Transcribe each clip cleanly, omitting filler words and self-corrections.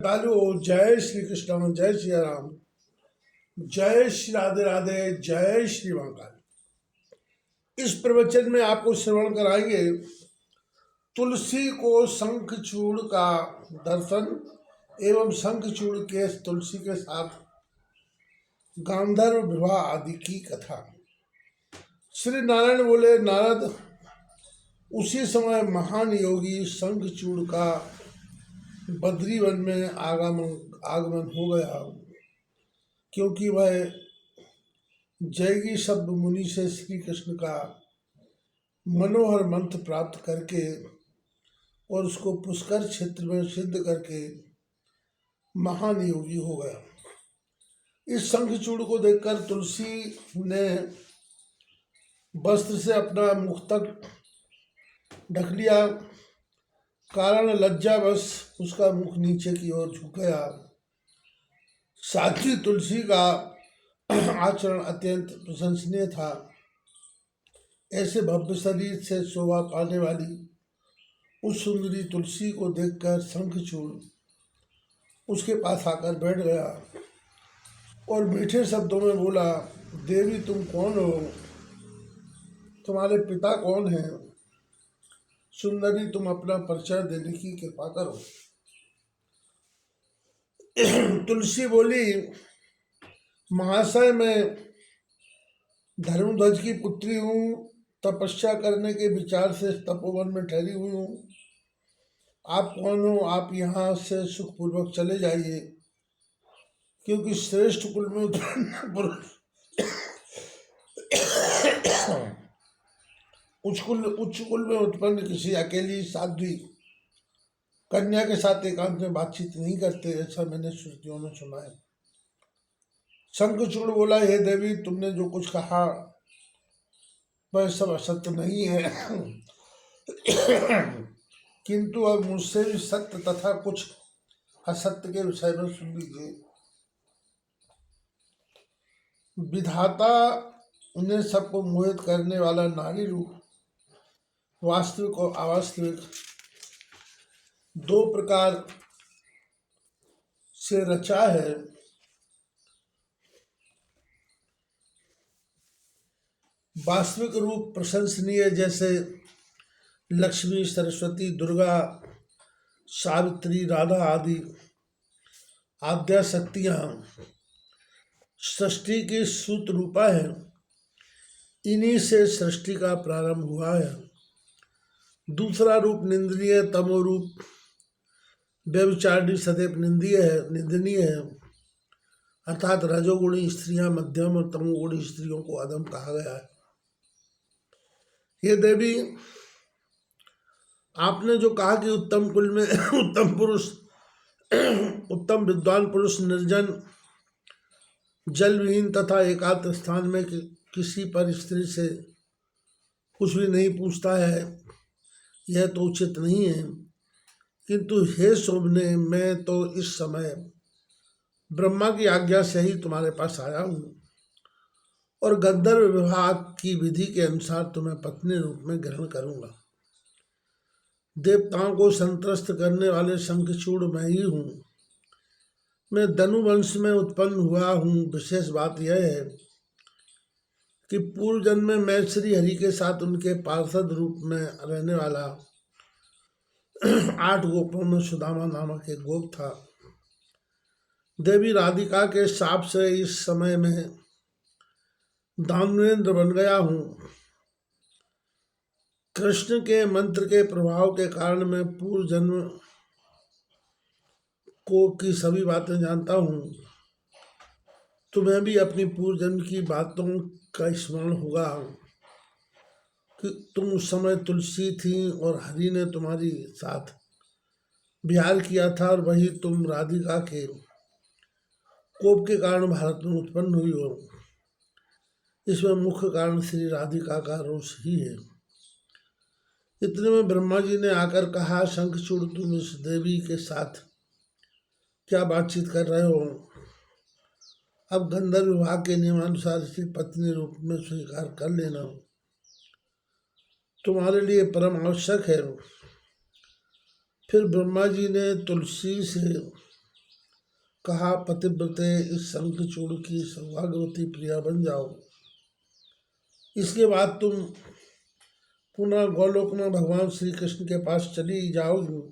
Hello, जय श्री कृष्ण, जय श्री राम, जय श्री राधे राधे, जय श्री महाकाल। इस प्रवचन में आपको श्रवण कराएंगे तुलसी को शंखचूड़ का दर्शन एवं शंखचूड़ के तुलसी के साथ गांधर्व विवाह आदि की कथा। श्री नारायण बोले, नारद, उसी समय महान योगी शंखचूड़ का बद्री वन में आगमन हो गया, क्योंकि वह जैगी शब्द मुनि से श्री कृष्ण का मनोहर मंत्र प्राप्त करके और उसको पुष्कर क्षेत्र में सिद्ध करके महान योगी हो गया। इस शंखचूड़ को देखकर तुलसी ने वस्त्र से अपना मुख तक ढक लिया, कारण लज्जावश उसका मुख नीचे की ओर झुक गया। साथ ही तुलसी का आचरण अत्यंत प्रशंसनीय था। ऐसे भव्य शरीर से शोभा पाने वाली उस सुंदरी तुलसी को देखकर शंखचूड़ उसके पास आकर बैठ गया और मीठे शब्दों में बोला, देवी तुम कौन हो? तुम्हारे पिता कौन हैं? सुंदरी, तुम अपना परिचय देने की कृपा करो। तुलसी बोली, महाशय, मैं धर्मध्वज की पुत्री हूँ। तपस्या करने के विचार से तपोवन में ठहरी हुई हूँ। आप कौन हो? आप यहाँ से सुखपूर्वक चले जाइए, क्योंकि श्रेष्ठ कुल में उत्पन्न पुरुष उच्च कुल में उत्पन्न किसी अकेली साध्वी कन्या के साथ एकांत में बातचीत नहीं करते, ऐसा मैंने श्रुतियों में सुना है। शंखचूड़ बोला, हे देवी, तुमने जो कुछ कहा वह सब असत्य नहीं है, किंतु अब मुझसे भी सत्य तथा कुछ असत्य के विषय में सुन लीजिए। विधाता उन्हें सबको मोहित करने वाला नारी रूप वास्तविक और अवास्तविक दो प्रकार से रचा है। वास्तविक रूप प्रशंसनीय, जैसे लक्ष्मी, सरस्वती, दुर्गा, सावित्री, राधा आदि आद्या शक्तियाँ सृष्टि की सूत रूपा है। इन्हीं से सृष्टि का प्रारंभ हुआ है। दूसरा रूप निंदनीय, तमो रूप व्यभिचारिणी सदैव निंदनीय है, अर्थात रजोगुणी स्त्रियां मध्यम और तमोगुणी स्त्रियों को अधम कहा गया है। ये देवी, आपने जो कहा कि उत्तम कुल में उत्तम पुरुष, उत्तम विद्वान पुरुष निर्जन, जल विहीन तथा एकांत स्थान में किसी पर स्त्री से कुछ भी नहीं पूछता है, यह तो उचित नहीं है। किंतु हे शोभने, मैं तो इस समय ब्रह्मा की आज्ञा से ही तुम्हारे पास आया हूँ और गंधर्व विवाह की विधि के अनुसार तुम्हें पत्नी रूप में ग्रहण करूँगा। देवताओं को संतुष्ट करने वाले शंखचूड़ मैं ही हूँ। मैं धनु वंश में उत्पन्न हुआ हूँ। विशेष बात यह है कि पूर्व जन्म में मैं श्री हरि के साथ उनके पार्षद रूप में रहने वाला 8 गोपों में सुदामा नामक एक गोप था। देवी राधिका के शाप से इस समय में दानवेंद्र बन गया हूँ। कृष्ण के मंत्र के प्रभाव के कारण मैं पूर्व जन्म को की सभी बातें जानता हूँ। तुम्हें भी अपनी पूर्व जन्म की बातों का स्मरण होगा कि तुम उस समय तुलसी थी और हरि ने तुम्हारी साथ विहार किया था, और वही तुम राधिका के कोप के कारण भारत में उत्पन्न हुई हो। इसमें मुख्य कारण श्री राधिका का रोष ही है। इतने में ब्रह्मा जी ने आकर कहा, शंखचूड़, तुम इस देवी के साथ क्या बातचीत कर रहे हो? अब गंधर्व विभाग के नियमानुसार इसे पत्नी रूप में स्वीकार कर लेना तुम्हारे लिए परम आवश्यक है। फिर ब्रह्मा जी ने तुलसी से कहा, पतिव्रते इस शंखचूड़ की सौभाग्यवती प्रिया बन जाओ। इसके बाद तुम पुनः गोलोक में भगवान श्री कृष्ण के पास चली जाओगी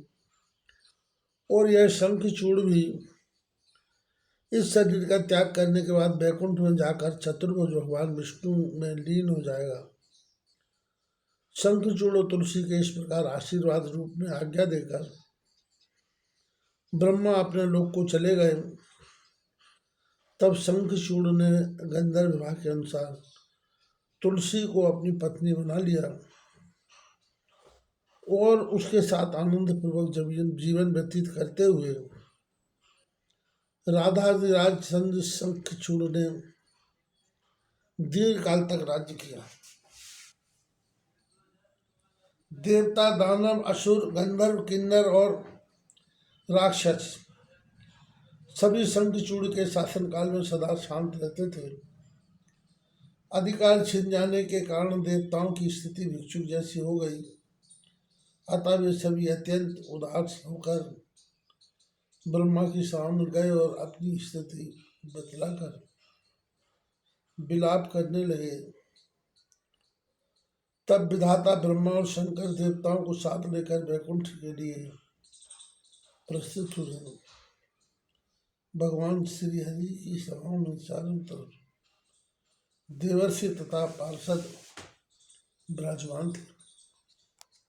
और यह शंखचूड़ भी इस शरीर का त्याग करने के बाद वैकुंठ में जाकर चतुर्भुज भगवान विष्णु में लीन हो जाएगा। शंखचूड़ और तुलसी के इस प्रकार आशीर्वाद रूप में आज्ञा देकर ब्रह्मा अपने लोक को चले गए। तब शंखचूड़ ने गंधर्व विवाह के अनुसार तुलसी को अपनी पत्नी बना लिया और उसके साथ आनंद पूर्वक जीवन व्यतीत करते हुए राधाधिराज चंद्र शंखचूड़ ने दीर्घ काल तक राज्य किया। देवता, दानव, असुर, गंधर्व, किन्नर और राक्षस सभी शंखचूड़ के शासनकाल में सदा शांत रहते थे। अधिकार छिन जाने के कारण देवताओं की स्थिति भिक्षुक जैसी हो गई। अतः वे सभी अत्यंत उदास होकर ब्रह्मा की सामने गए और अपनी स्थिति बतलाकर विलाप करने लगे। तब विधाता ब्रह्मा और शंकर देवताओं को साथ लेकर वैकुंठ के लिए प्रस्तुत हुए। भगवान श्री हरि की सभाओं में चारों तरफ देवर्षि तथा पार्षद विराजमान थे।